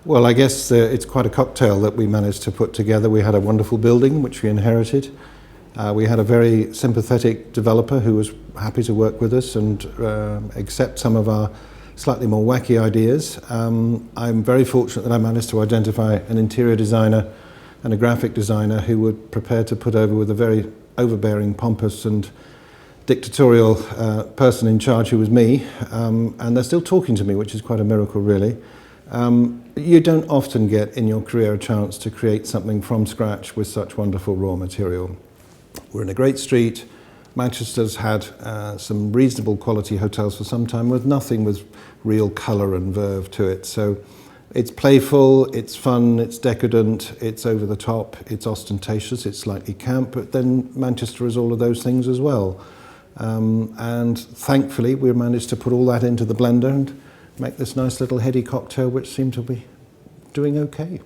Well, I guess it's quite a cocktail that we managed to put together. We had a wonderful building which we inherited. We had a very sympathetic developer who was happy to work with us and accept some of our slightly more wacky ideas. I'm very fortunate that I managed to identify an interior designer and a graphic designer who were prepared to put over with a very overbearing, pompous and dictatorial person in charge, who was me, and they're still talking to me, which is quite a miracle, really. You don't often get in your career a chance to create something from scratch with such wonderful raw material. We're in a great street. Manchester's had some reasonable quality hotels for some time with nothing with real colour and verve to it. So it's playful, it's fun, it's decadent, it's over the top, it's ostentatious, it's slightly camp, but then Manchester is all of those things as well. And thankfully we managed to put all that into the blender and make this nice little heady cocktail which seemed to be doing okay.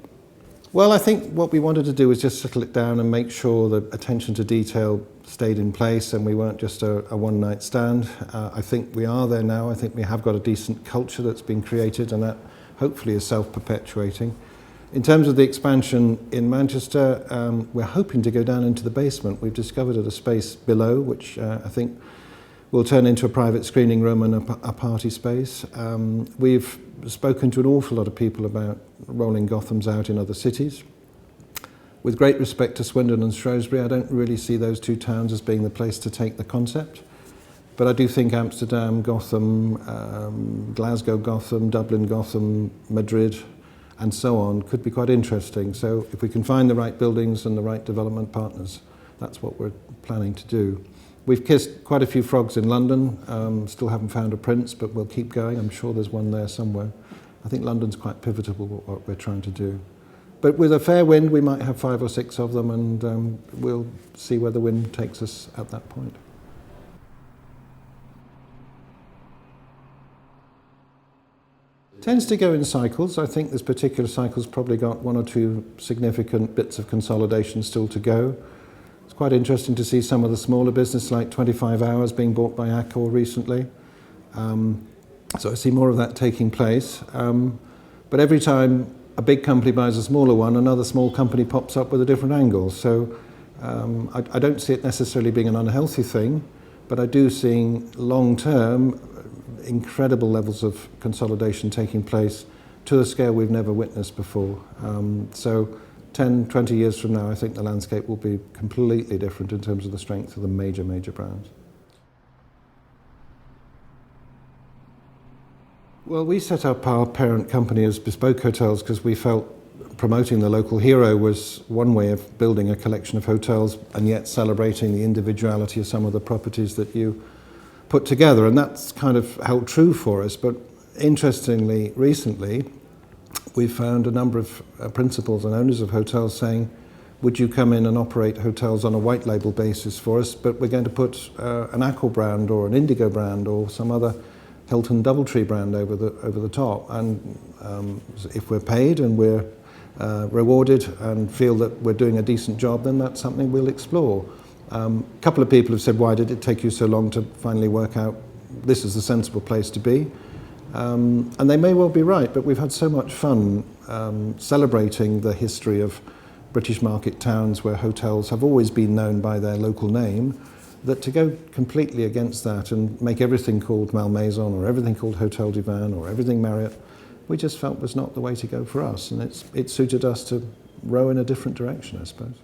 Well, I think what we wanted to do was just settle it down and make sure the attention to detail stayed in place and we weren't just a one-night stand. I think we are there now. I think we have got a decent culture that's been created and that hopefully is self-perpetuating. In terms of the expansion in Manchester, we're hoping to go down into the basement. We've discovered a space below which I think will turn into a private screening room and a party space. We've spoken to an awful lot of people about rolling Gothams out in other cities. With great respect to Swindon and Shrewsbury, I don't really see those two towns as being the place to take the concept. But I do think Amsterdam, Gotham, Glasgow, Gotham, Dublin, Gotham, Madrid, and so on could be quite interesting. So if we can find the right buildings and the right development partners, that's what we're planning to do. We've kissed quite a few frogs in London, still haven't found a prince, but we'll keep going. I'm sure there's one there somewhere. I think London's quite pivotal what we're trying to do. But with a fair wind, we might have 5 or 6 of them, and we'll see where the wind takes us at that point. It tends to go in cycles. I think this particular cycle's probably got 1 or 2 significant bits of consolidation still to go. It's quite interesting to see some of the smaller business like 25 Hours being bought by Accor recently. So I see more of that taking place. But every time a big company buys a smaller one, another small company pops up with a different angle. So I don't see it necessarily being an unhealthy thing, but I do see long-term incredible levels of consolidation taking place to a scale we've never witnessed before. So 10, 20 years from now, I think the landscape will be completely different in terms of the strength of the major brands. Well, we set up our parent company as Bespoke Hotels because we felt promoting the local hero was one way of building a collection of hotels and yet celebrating the individuality of some of the properties that you put together. And that's kind of held true for us. But interestingly, recently, we found a number of principals and owners of hotels saying, would you come in and operate hotels on a white label basis for us, but we're going to put an Accor brand or an Indigo brand or some other Hilton Doubletree brand over the top. And if we're paid and we're rewarded and feel that we're doing a decent job, then that's something we'll explore. A couple of people have said, why did it take you so long to finally work out this is the sensible place to be? And they may well be right, but we've had so much fun celebrating the history of British market towns where hotels have always been known by their local name, that to go completely against that and make everything called Malmaison or everything called Hotel du Vin or everything Marriott, we just felt was not the way to go for us, and it suited us to row in a different direction, I suppose.